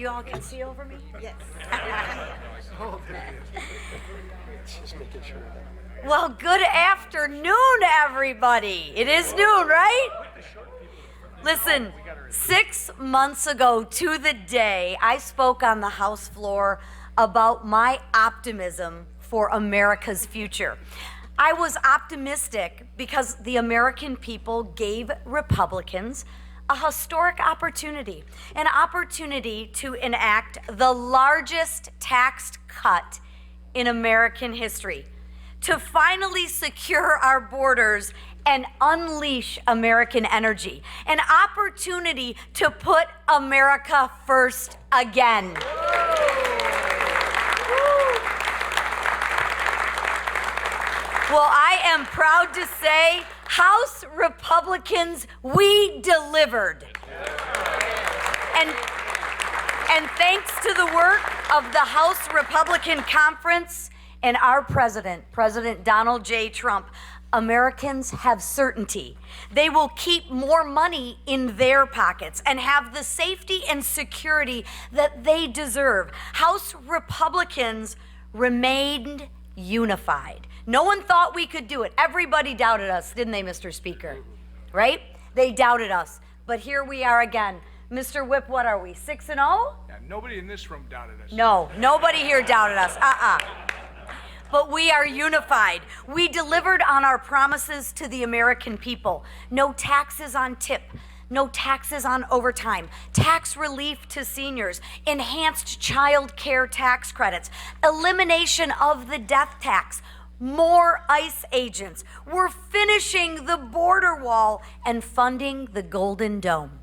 You all can see over me? Yes. Just making sure that. Well, good afternoon, everybody. It is noon, right? Listen, 6 months ago to the day, I spoke on the House floor about my optimism for America's future. I was optimistic because the American people gave Republicans a historic opportunity, an opportunity to enact the largest tax cut in American history, to finally secure our borders and unleash American energy, an opportunity to put America first again. Well, I am proud to say, House Republicans, we delivered. And thanks to the work of the House Republican Conference and our president, President Donald J. Trump, Americans have certainty. They will keep more money in their pockets and have the safety and security that they deserve. House Republicans remained unified. No one thought we could do it. Everybody doubted us, didn't they, Mr. Speaker? Right? They doubted us. But here we are again. Mr. Whip, what are we, 6-0? Yeah, nobody in this room doubted us. No, nobody here doubted us. But we are unified. We delivered on our promises to the American people. No taxes on tip, no taxes on overtime, tax relief to seniors, enhanced child care tax credits, elimination of the death tax, more ICE agents. We're finishing the border wall and funding the Golden Dome.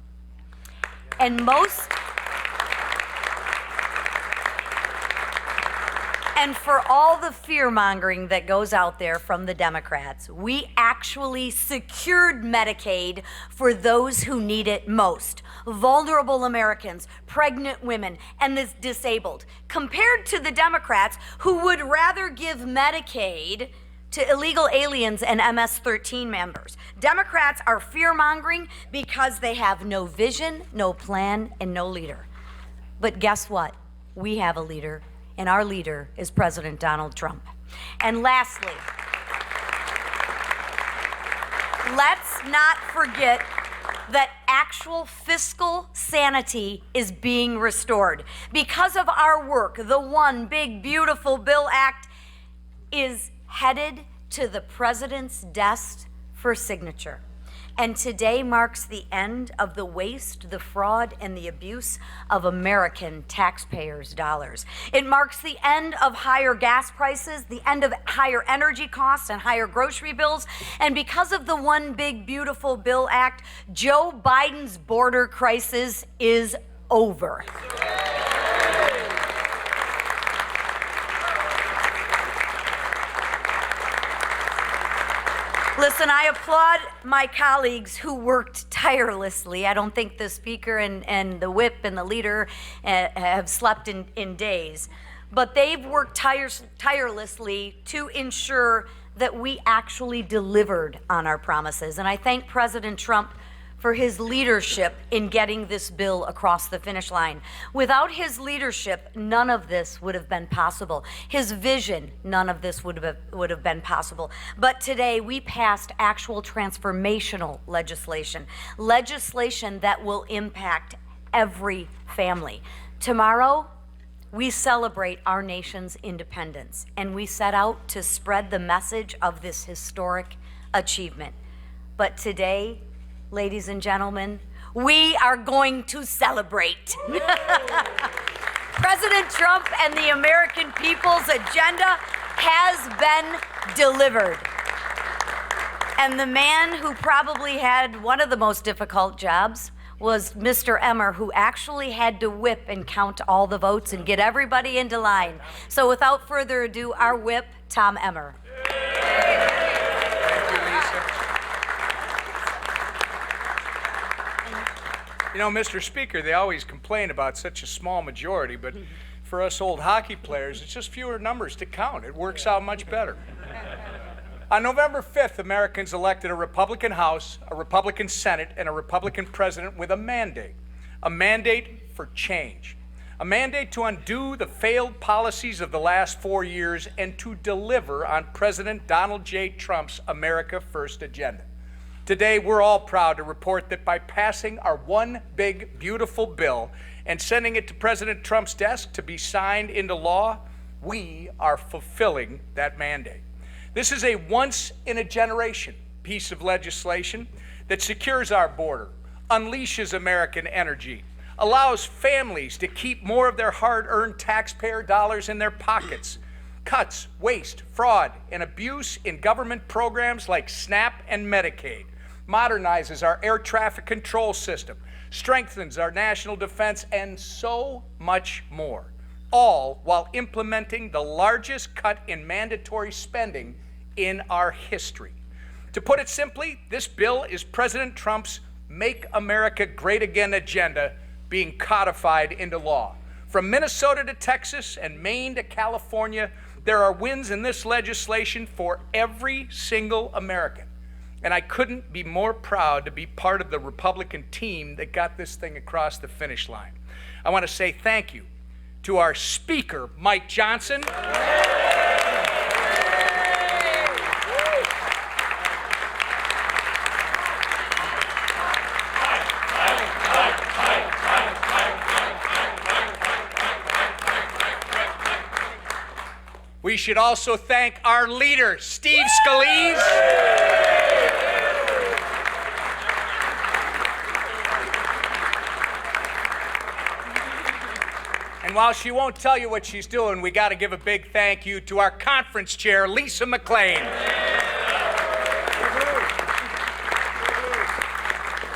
And for all the fear-mongering that goes out there from the Democrats, we actually secured Medicaid for those who need it most. Vulnerable Americans, pregnant women, and the disabled, compared to the Democrats who would rather give Medicaid to illegal aliens and MS-13 members. Democrats are fear-mongering because they have no vision, no plan, and no leader. But guess what? We have a leader, and our leader is President Donald Trump. And lastly, let's not forget that actual fiscal sanity is being restored. Because of our work, the One Big Beautiful Bill Act is headed to the president's desk for signature. And today marks the end of the waste, the fraud, and the abuse of American taxpayers' dollars. It marks the end of higher gas prices, the end of higher energy costs and higher grocery bills. And because of the One Big Beautiful Bill Act, Joe Biden's border crisis is over. Listen, I applaud my colleagues who worked tirelessly. I don't think the Speaker and the Whip and the leader have slept in days. But they've worked tirelessly to ensure that we actually delivered on our promises. And I thank President Trump for his leadership in getting this bill across the finish line. Without his leadership, none of this would have been possible. His vision, none of this would have been possible. But today, we passed actual transformational legislation that will impact every family. Tomorrow, we celebrate our nation's independence, and we set out to spread the message of this historic achievement. But today, ladies and gentlemen, we are going to celebrate. President Trump and the American people's agenda has been delivered. And the man who probably had one of the most difficult jobs was Mr. Emmer, who actually had to whip and count all the votes and get everybody into line. So without further ado, our whip, Tom Emmer. You know, Mr. Speaker, they always complain about such a small majority, but for us old hockey players, it's just fewer numbers to count. It works out much better. On November 5th, Americans elected a Republican House, a Republican Senate, and a Republican president with a mandate for change. A mandate to undo the failed policies of the last 4 years and to deliver on President Donald J. Trump's America First agenda. Today, we're all proud to report that by passing our one big, beautiful bill and sending it to President Trump's desk to be signed into law, we are fulfilling that mandate. This is a once-in-a-generation piece of legislation that secures our border, unleashes American energy, allows families to keep more of their hard-earned taxpayer dollars in their pockets, cuts waste, fraud, and abuse in government programs like SNAP and Medicaid, modernizes our air traffic control system, strengthens our national defense, and so much more, all while implementing the largest cut in mandatory spending in our history. To put it simply, this bill is President Trump's Make America Great Again agenda being codified into law. From Minnesota to Texas and Maine to California, there are wins in this legislation for every single American. And I couldn't be more proud to be part of the Republican team that got this thing across the finish line. I want to say thank you to our Speaker, Mike Johnson. We should also thank our leader, Steve Scalise. And while she won't tell you what she's doing, we got to give a big thank you to our conference chair, Lisa McClain.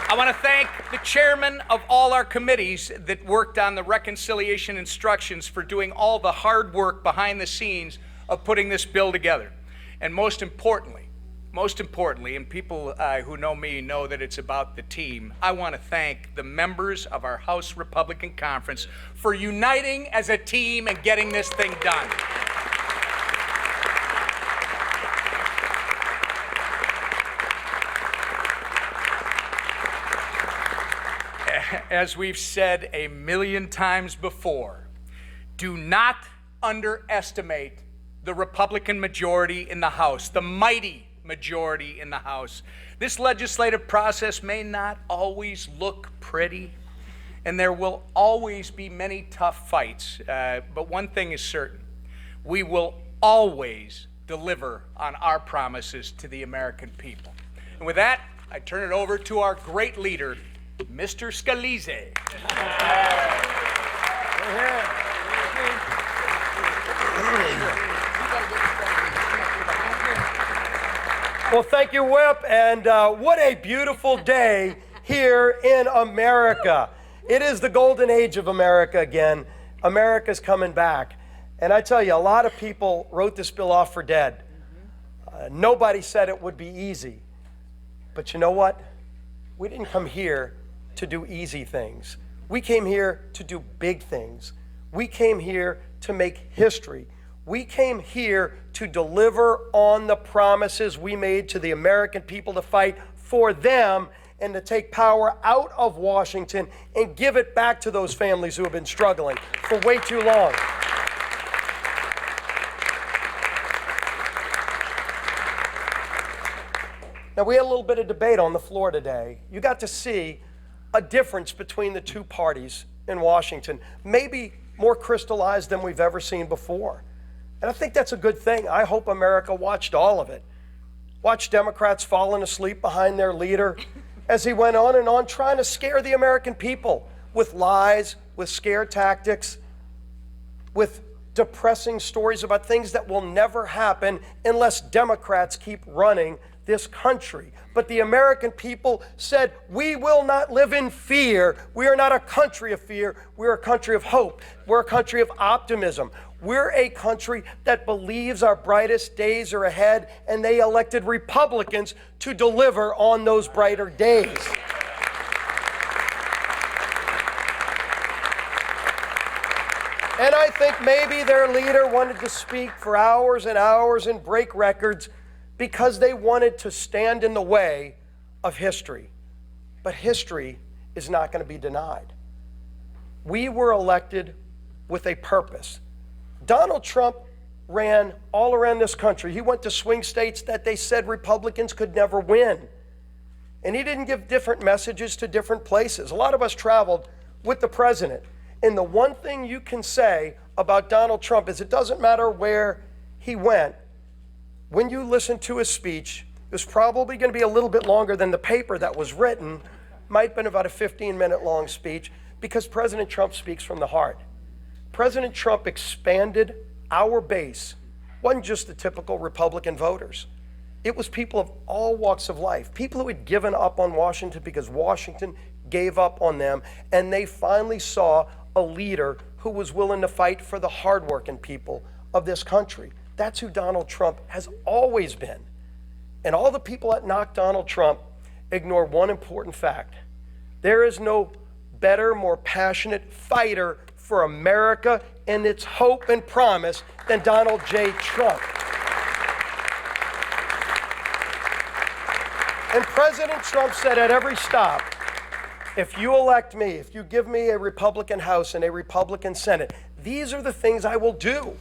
I want to thank the chairman of all our committees that worked on the reconciliation instructions for doing all the hard work behind the scenes of putting this bill together. And most importantly, and people who know me know that it's about the team, I want to thank the members of our House Republican Conference for uniting as a team and getting this thing done. As we've said a million times before, do not underestimate the Republican majority in the House, the mighty majority in the House. This legislative process may not always look pretty, and there will always be many tough fights, but one thing is certain: we will always deliver on our promises to the American people. And with that, I turn it over to our great leader, Mr. Scalise. Well, thank you, Whip, and what a beautiful day here in America. It is the golden age of America again. America's coming back. And I tell you, a lot of people wrote this bill off for dead. Nobody said it would be easy. But you know what? We didn't come here to do easy things. We came here to do big things. We came here to make history. We came here to deliver on the promises we made to the American people, to fight for them and to take power out of Washington and give it back to those families who have been struggling for way too long. Now, we had a little bit of debate on the floor today. You got to see a difference between the two parties in Washington, maybe more crystallized than we've ever seen before. And I think that's a good thing. I hope America watched all of it. Watched Democrats falling asleep behind their leader as he went on and on trying to scare the American people with lies, with scare tactics, with depressing stories about things that will never happen unless Democrats keep running this country. But the American people said, we will not live in fear. We are not a country of fear. We're a country of hope. We're a country of optimism. We're a country that believes our brightest days are ahead, and they elected Republicans to deliver on those brighter days. And I think maybe their leader wanted to speak for hours and hours and break records because they wanted to stand in the way of history. But history is not going to be denied. We were elected with a purpose. Donald Trump ran all around this country. He went to swing states that they said Republicans could never win. And he didn't give different messages to different places. A lot of us traveled with the president. And the one thing you can say about Donald Trump is it doesn't matter where he went. When you listen to his speech, it was probably going to be a little bit longer than the paper that was written. Might have been about a 15-minute long speech, because President Trump speaks from the heart. President Trump expanded our base. It wasn't just the typical Republican voters. It was people of all walks of life, people who had given up on Washington because Washington gave up on them, and they finally saw a leader who was willing to fight for the hardworking people of this country. That's who Donald Trump has always been. And all the people that knock Donald Trump ignore one important fact. There is no better, more passionate fighter for America and its hope and promise than Donald J. Trump. And President Trump said at every stop, if you elect me, if you give me a Republican House and a Republican Senate, these are the things I will do.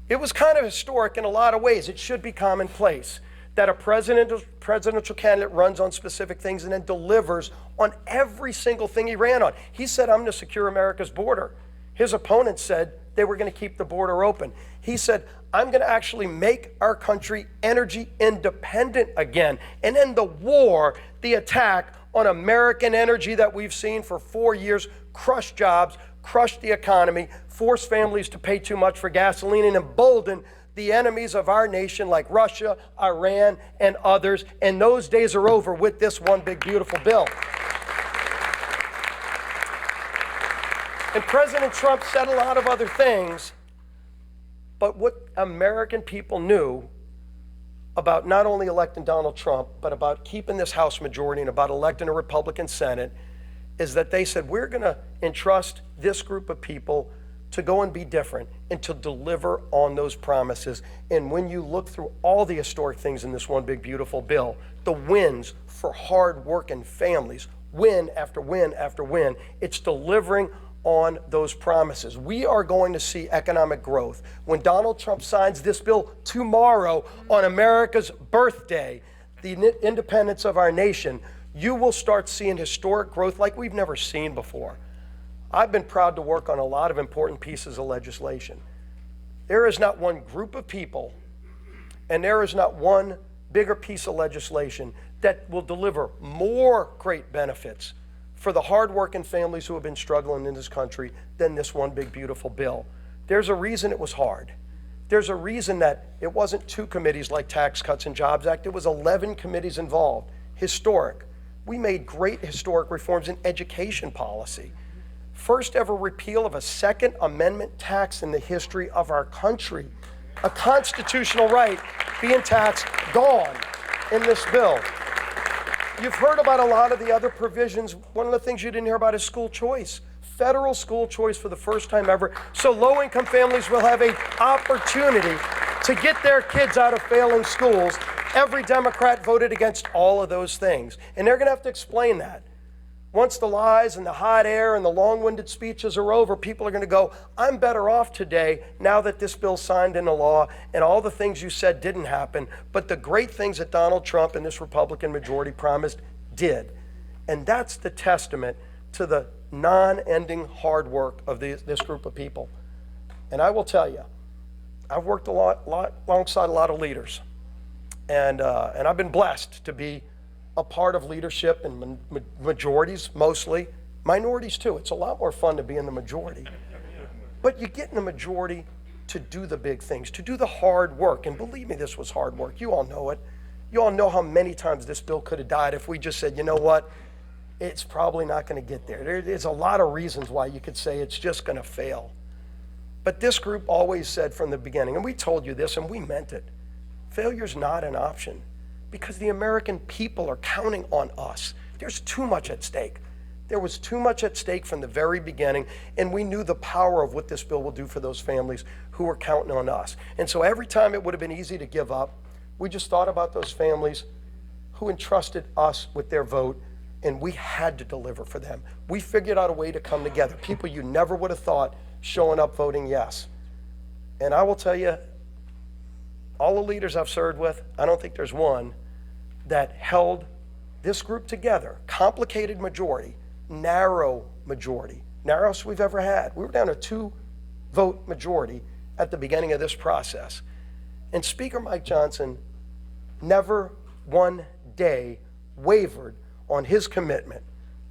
It was kind of historic in a lot of ways. It should be commonplace that a presidential candidate runs on specific things and then delivers on every single thing he ran on. He said, I'm going to secure America's border. His opponents said they were going to keep the border open. He said, I'm going to actually make our country energy independent again and end the war, the attack on American energy that we've seen for 4 years, crush jobs, crush the economy, force families to pay too much for gasoline, and embolden the enemies of our nation like Russia, Iran, and others. And those days are over with this one big, beautiful bill. And President Trump said a lot of other things, but what American people knew about not only electing Donald Trump, but about keeping this House majority and about electing a Republican Senate is that they said, we're going to entrust this group of people to go and be different and to deliver on those promises. And when you look through all the historic things in this one big, beautiful bill, the wins for hard-working families, win after win after win, it's delivering on those promises. We are going to see economic growth. When Donald Trump signs this bill tomorrow on America's birthday, the independence of our nation, you will start seeing historic growth like we've never seen before. I've been proud to work on a lot of important pieces of legislation. There is not one group of people, and there is not one bigger piece of legislation that will deliver more great benefits for the hardworking families who have been struggling in this country than this one big, beautiful bill. There's a reason it was hard. There's a reason that it wasn't 2 committees like Tax Cuts and Jobs Act. It was 11 committees involved. Historic. We made great historic reforms in education policy. First ever repeal of a Second Amendment tax in the history of our country. A constitutional right being taxed gone in this bill. You've heard about a lot of the other provisions. One of the things you didn't hear about is school choice. Federal school choice for the first time ever. So low-income families will have an opportunity to get their kids out of failing schools. Every Democrat voted against all of those things. And they're going to have to explain that. Once the lies and the hot air and the long-winded speeches are over, people are going to go, I'm better off today now that this bill's signed into law and all the things you said didn't happen, but the great things that Donald Trump and this Republican majority promised did. And that's the testament to the non-ending hard work of this group of people. And I will tell you, I've worked alongside a lot of leaders, and I've been blessed to be a part of leadership in majorities mostly, minorities too. It's a lot more fun to be in the majority. But you get in the majority to do the big things, to do the hard work. And believe me, this was hard work. You all know it. You all know how many times this bill could have died if we just said, you know what, it's probably not going to get there. There's a lot of reasons why you could say it's just going to fail. But this group always said from the beginning, and we told you this and we meant it, failure's not an option. Because the American people are counting on us. There's too much at stake. There was too much at stake from the very beginning, and we knew the power of what this bill will do for those families who were counting on us. And so every time it would have been easy to give up, we just thought about those families who entrusted us with their vote and we had to deliver for them. We figured out a way to come together. People you never would have thought showing up voting yes. And I will tell you, all the leaders I've served with, I don't think there's one that held this group together. Complicated majority, narrow majority, narrowest we've ever had. We were down to 2-vote majority at the beginning of this process. And Speaker Mike Johnson never one day wavered on his commitment.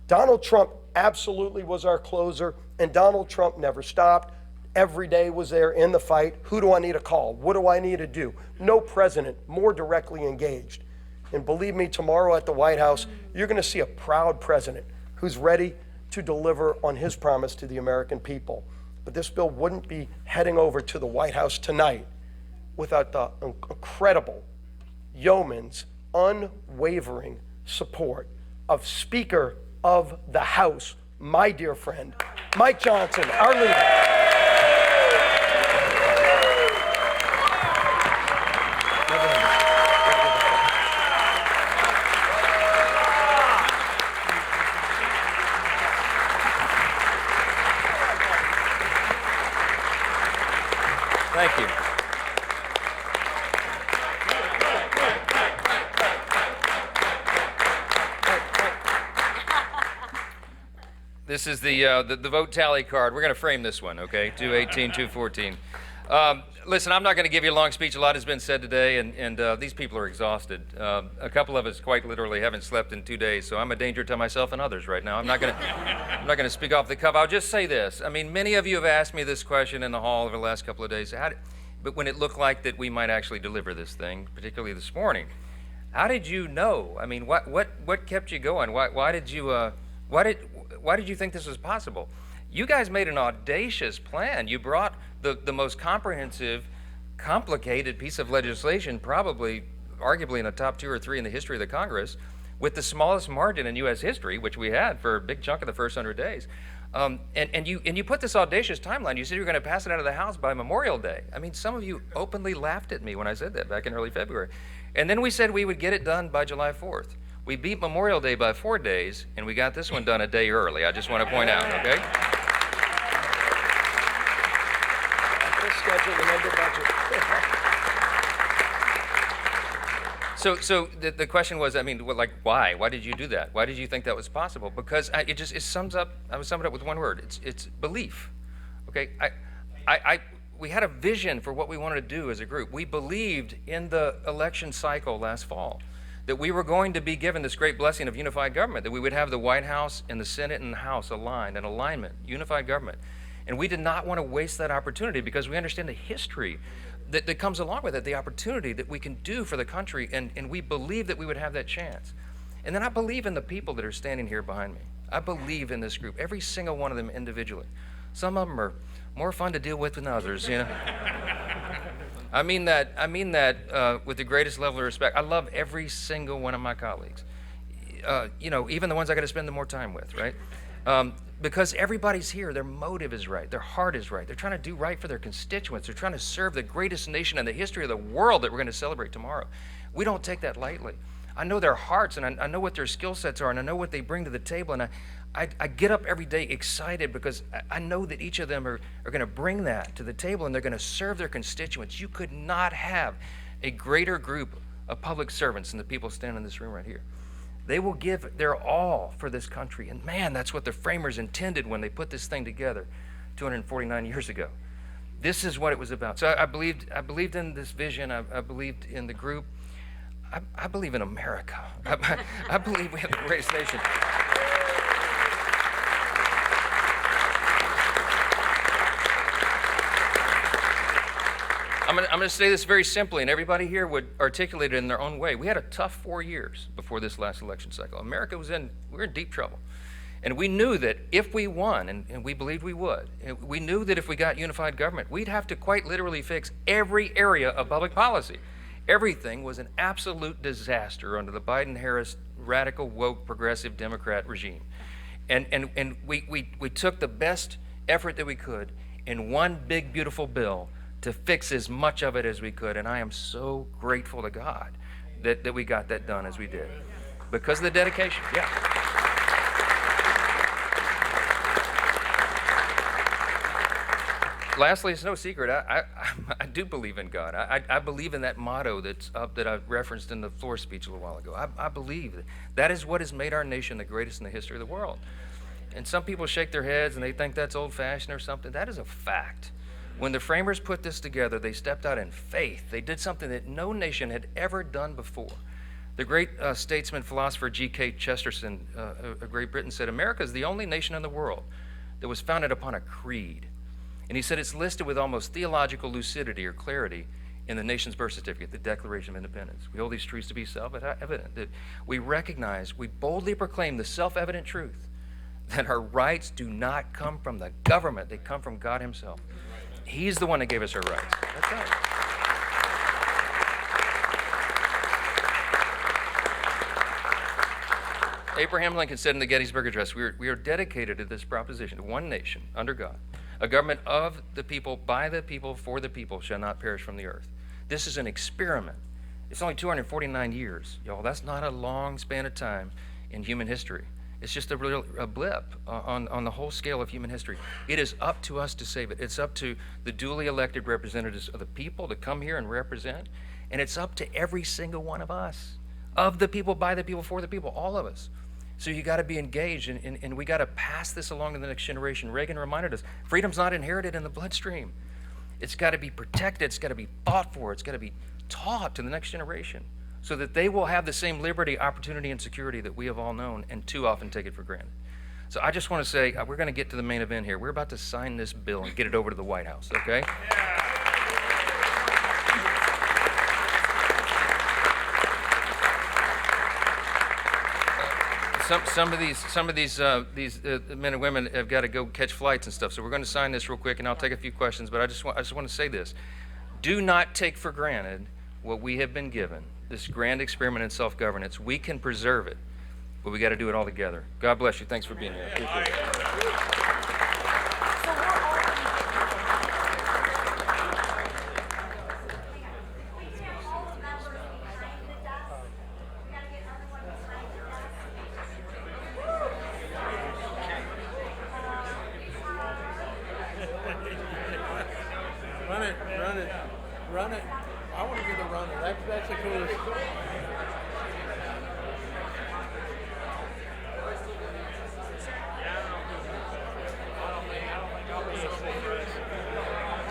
Donald Trump absolutely was our closer, and Donald Trump never stopped. Every day was there in the fight. Who do I need to call? What do I need to do? No president more directly engaged. And believe me, tomorrow at the White House, you're going to see a proud president who's ready to deliver on his promise to the American people. But this bill wouldn't be heading over to the White House tonight without the incredible yeoman's unwavering support of Speaker of the House, my dear friend, Mike Johnson, our leader. Thank you. This is the vote tally card. We're going to frame this one, okay? 218, 214. Listen, I'm not going to give you a long speech. A lot has been said today, and these people are exhausted. A couple of us quite literally haven't slept in 2 days, so I'm a danger to myself and others right now. I'm not going to speak off the cuff. I'll just say this. I mean, many of you have asked me this question in the hall over the last couple of days. But when it looked like that we might actually deliver this thing, particularly this morning, how did you know? I mean, what kept you going? Why did you think this was possible? You guys made an audacious plan. You brought the most comprehensive, complicated piece of legislation, probably, arguably in the top 2 or 3 in the history of the Congress, with the smallest margin in U.S. history, which we had for a big chunk of the first 100 days. And you put this audacious timeline. You said you were going to pass it out of the House by Memorial Day. I mean, some of you openly laughed at me when I said that back in early February. And then we said we would get it done by July 4th. We beat Memorial Day by 4 days, and we got this one done a day early. I just want to point out, okay? Schedule and under budget. So the question was, I mean, like, why? Why did you do that? Why did you think that was possible? Because it sums up. I would sum it up with one word. It's belief. Okay. We had a vision for what we wanted to do as a group. We believed in the election cycle last fall that we were going to be given this great blessing of unified government, that we would have the White House and the Senate and the House aligned, in alignment, unified government. And we did not want to waste that opportunity because we understand the history that comes along with it, the opportunity that we can do for the country, and we believe that we would have that chance. And then I believe in the people that are standing here behind me. I believe in this group, every single one of them individually. Some of them are more fun to deal with than others, you know. I mean that with the greatest level of respect. I love every single one of my colleagues. You know, even the ones I got to spend the more time with, right? Because everybody's here, their motive is right, their heart is right. They're trying to do right for their constituents. They're trying to serve the greatest nation in the history of the world that we're going to celebrate tomorrow. We don't take that lightly. I know their hearts, and I know what their skill sets are, and I know what they bring to the table, and I get up every day excited because I know that each of them are going to bring that to the table, and they're going to serve their constituents. You could not have a greater group of public servants than the people standing in this room right here. They will give their all for this country. And man, that's what the framers intended when they put this thing together 249 years ago. This is what it was about. So I believed in this vision. I believed in the group. I believe in America. I believe we have the greatest nation. I'm going to say this very simply, and everybody here would articulate it in their own way. We had a tough 4 years before this last election cycle. America we were in deep trouble. And we knew that if we won, and we believed we would, we knew that if we got unified government, we'd have to quite literally fix every area of public policy. Everything was an absolute disaster under the Biden-Harris radical, woke, progressive Democrat regime. And we took the best effort that we could in one big, beautiful bill to fix as much of it as we could. And I am so grateful to God that we got that done as we did. Because of the dedication, yeah. lastly, it's no secret. I do believe in God. I believe in that motto that I referenced in the floor speech a little while ago. I believe that is what has made our nation the greatest in the history of the world. And some people shake their heads and they think that's old-fashioned or something. That is a fact. When the framers put this together, they stepped out in faith. They did something that no nation had ever done before. The great statesman, philosopher G.K. Chesterton of Great Britain said, America is the only nation in the world that was founded upon a creed. And he said it's listed with almost theological lucidity or clarity in the nation's birth certificate, the Declaration of Independence. We hold these truths to be self-evident, that we recognize, we boldly proclaim the self-evident truth that our rights do not come from the government, they come from God himself. He's the one that gave us our rights. That's right. Abraham Lincoln said in the Gettysburg Address, we are dedicated to this proposition, one nation, under God, a government of the people, by the people, for the people, shall not perish from the earth. This is an experiment. It's only 249 years, y'all. That's not a long span of time in human history. It's just a blip on the whole scale of human history. It is up to us to save it. It's up to the duly elected representatives of the people to come here and represent, and it's up to every single one of us, of the people, by the people, for the people, all of us. So you got to be engaged, and we got to pass this along to the next generation. Reagan reminded us, freedom's not inherited in the bloodstream. It's got to be protected. It's got to be fought for. It's got to be taught to the next generation so that they will have the same liberty, opportunity, and security that we have all known and too often take it for granted. So I just want to say, we're going to get to the main event here. We're about to sign this bill and get it over to the White House, okay? Some of these men and women have got to go catch flights and stuff. So we're going to sign this real quick, and I'll take a few questions. But I just want to say this: do not take for granted what we have been given. This grand experiment in self-governance. We can preserve it, but we got to do it all together. God bless you. Thanks for being here. Appreciate it. Run it. I want to be the runner. That's the coolest.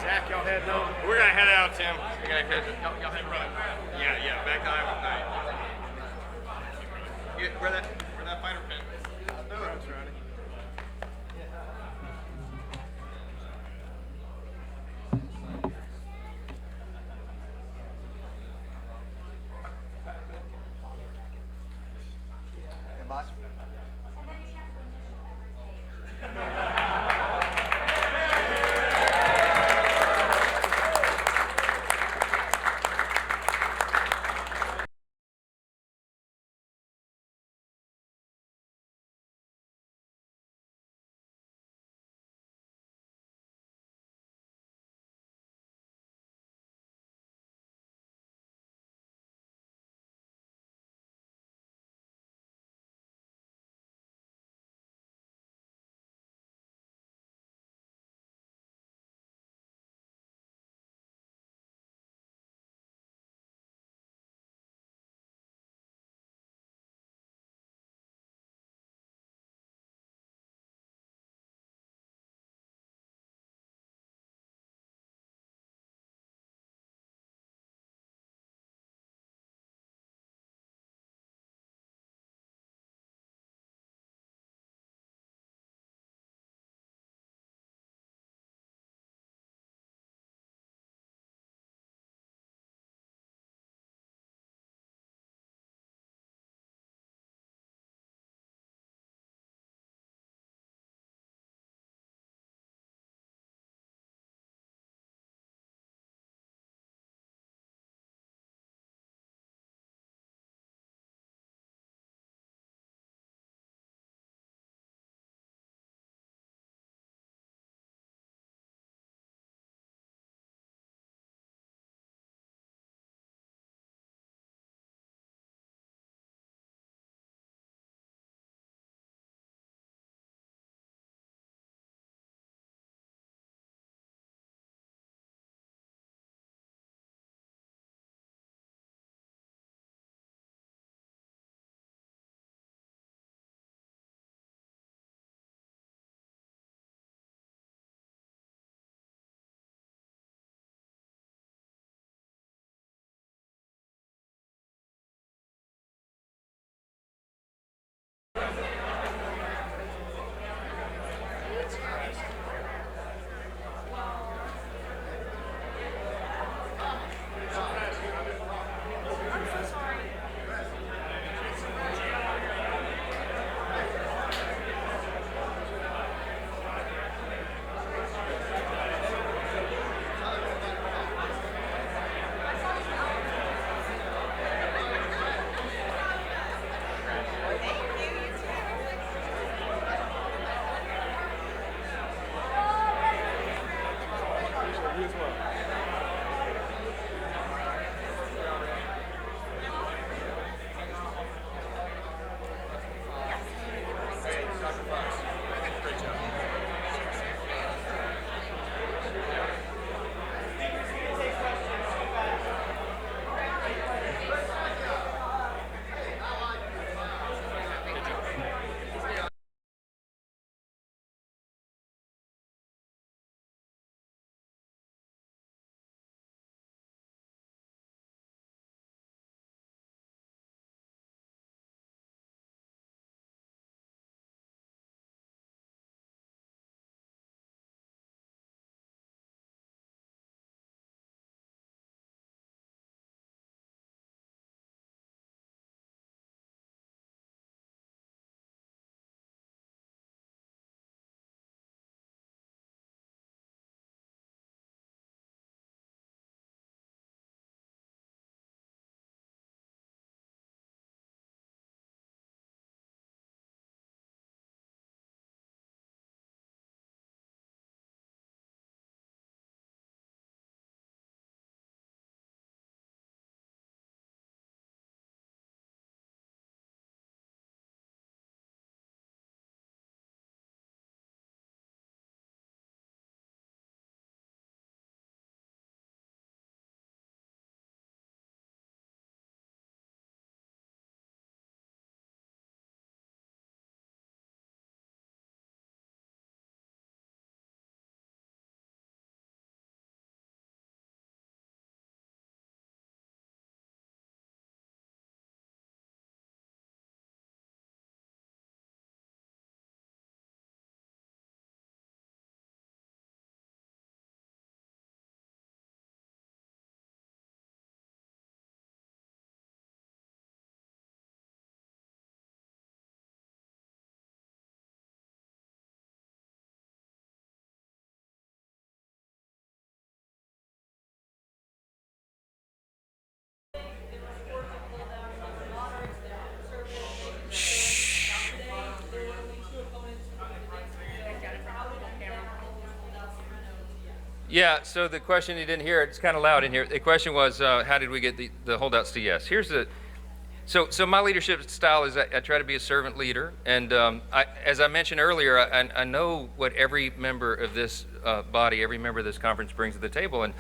Zach, y'all head no. We're gonna head out, Tim. Y'all head run. Yeah, back to Iowa tonight. Where that fighter pin? That's right. You as well. Yeah, so the question, you didn't hear it, it's kind of loud in here. The question was, how did we get the holdouts to yes? So my leadership style is I try to be a servant leader. And as I mentioned earlier, I know what every member of this body, every member of this conference brings to the table. And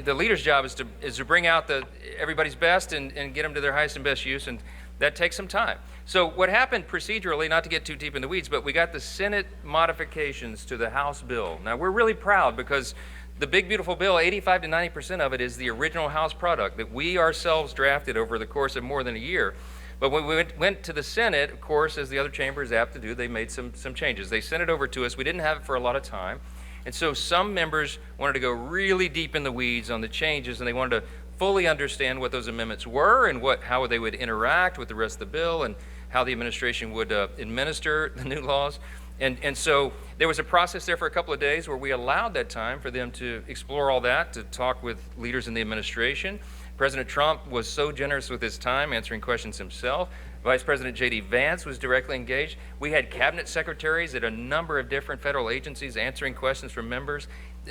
the leader's job is to bring out everybody's best and get them to their highest and best use. And that takes some time. So what happened procedurally, not to get too deep in the weeds, but we got the Senate modifications to the House bill. Now we're really proud because the big beautiful bill, 85 to 90% of it is the original House product that we ourselves drafted over the course of more than a year. But when we went to the Senate, of course, as the other chamber is apt to do, they made some changes. They sent it over to us. We didn't have it for a lot of time. And so some members wanted to go really deep in the weeds on the changes, and they wanted to fully understand what those amendments were and how they would interact with the rest of the bill and how the administration would administer the new laws. And so there was a process there for a couple of days where we allowed that time for them to explore all that, to talk with leaders in the administration. President Trump was so generous with his time answering questions himself. Vice President J.D. Vance was directly engaged. We had cabinet secretaries at a number of different federal agencies answering questions from members.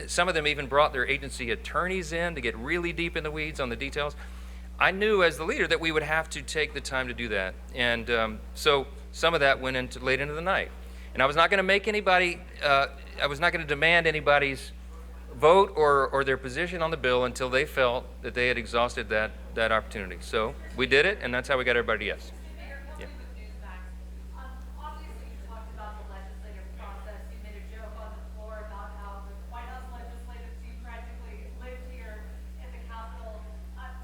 Some of them even brought their agency attorneys in to get really deep in the weeds on the details. I knew as the leader that we would have to take the time to do that. And so some of that went into late into the night. And I was not going to make anybody, I was not going to demand anybody's vote or their position on the bill until they felt that they had exhausted that opportunity. So we did it, and that's how we got everybody to yes. Yeah. Obviously, you talked about the legislative process. You made a joke on the floor about how the White House legislative team practically lived here in the Capitol.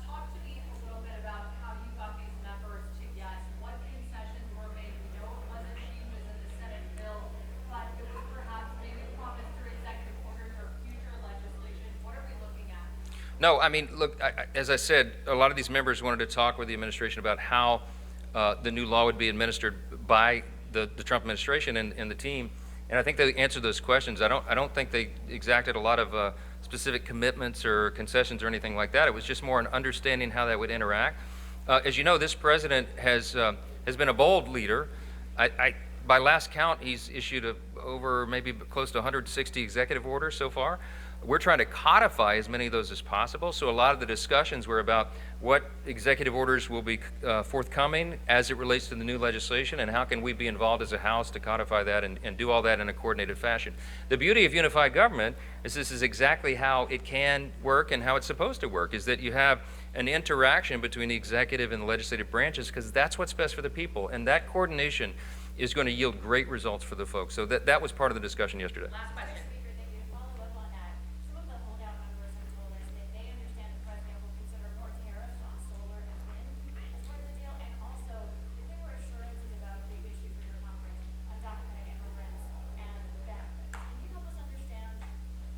Talk to me a little bit about how you got these members to yes. What concessions were made? We know it wasn't changes in the Senate bill, but it was perhaps maybe promised through executive orders or future legislation. What are we looking at? No, I mean, look, as I said, a lot of these members wanted to talk with the administration about how the new law would be administered by the Trump administration and the team, and I think they answered those questions. I don't think they exacted a lot of specific commitments or concessions or anything like that. It was just more an understanding how that would interact. As you know, this president has been a bold leader. by last count, he's issued over maybe close to 160 executive orders so far. We're trying to codify as many of those as possible. So a lot of the discussions were about what executive orders will be forthcoming as it relates to the new legislation, and how can we be involved as a House to codify that and do all that in a coordinated fashion. The beauty of unified government is this is exactly how it can work and how it's supposed to work, is that you have an interaction between the executive and the legislative branches, because that's what's best for the people. And that coordination is going to yield great results for the folks. So that was part of the discussion yesterday. Last question. Speaker, thank you. To follow up on that, some of the holdout members have told us that they understand the president will consider more tariffs on solar and wind as part of the deal, and also that there were assurances about a big issue for your conference, undocumented immigrants and benefits. Can you help us understand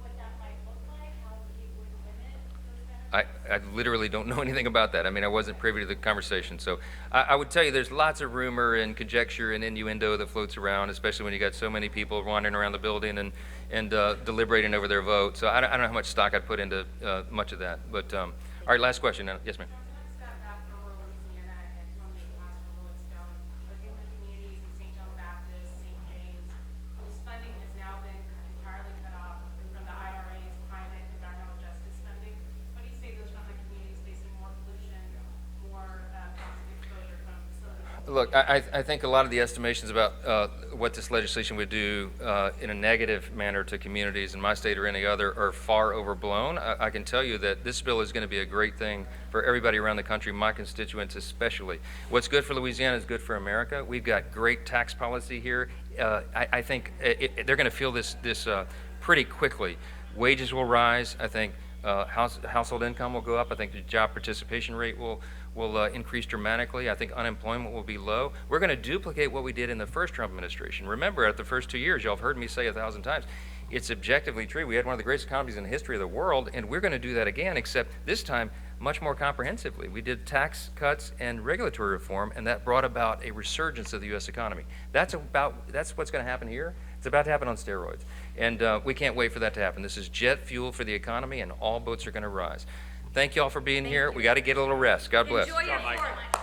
what that might look like, how he would limit those benefits? I literally don't know anything about that. I mean, I wasn't privy to the conversation. So I would tell you there's lots of rumor and conjecture and innuendo that floats around, especially when you got so many people wandering around the building and deliberating over their vote. So I don't know how much stock I'd put into much of that. But all right, last question. Yes, ma'am. Look, I think a lot of the estimations about what this legislation would do in a negative manner to communities in my state or any other are far overblown. I can tell you that this bill is going to be a great thing for everybody around the country, my constituents especially. What's good for Louisiana is good for America. We've got great tax policy here. I think they're going to feel this pretty quickly. Wages will rise. I think household income will go up. I think the job participation rate will increase dramatically. I think unemployment will be low. We're going to duplicate what we did in the first Trump administration. Remember, at the first 2 years, y'all have heard me say 1,000 times, it's objectively true. We had one of the greatest economies in the history of the world, and we're going to do that again, except this time much more comprehensively. We did tax cuts and regulatory reform, and that brought about a resurgence of the U.S. economy. That's what's going to happen here. It's about to happen on steroids, and we can't wait for that to happen. This is jet fuel for the economy, and all boats are going to rise. Thank you all for being here. We got to get a little rest. God bless. Enjoy your Portland.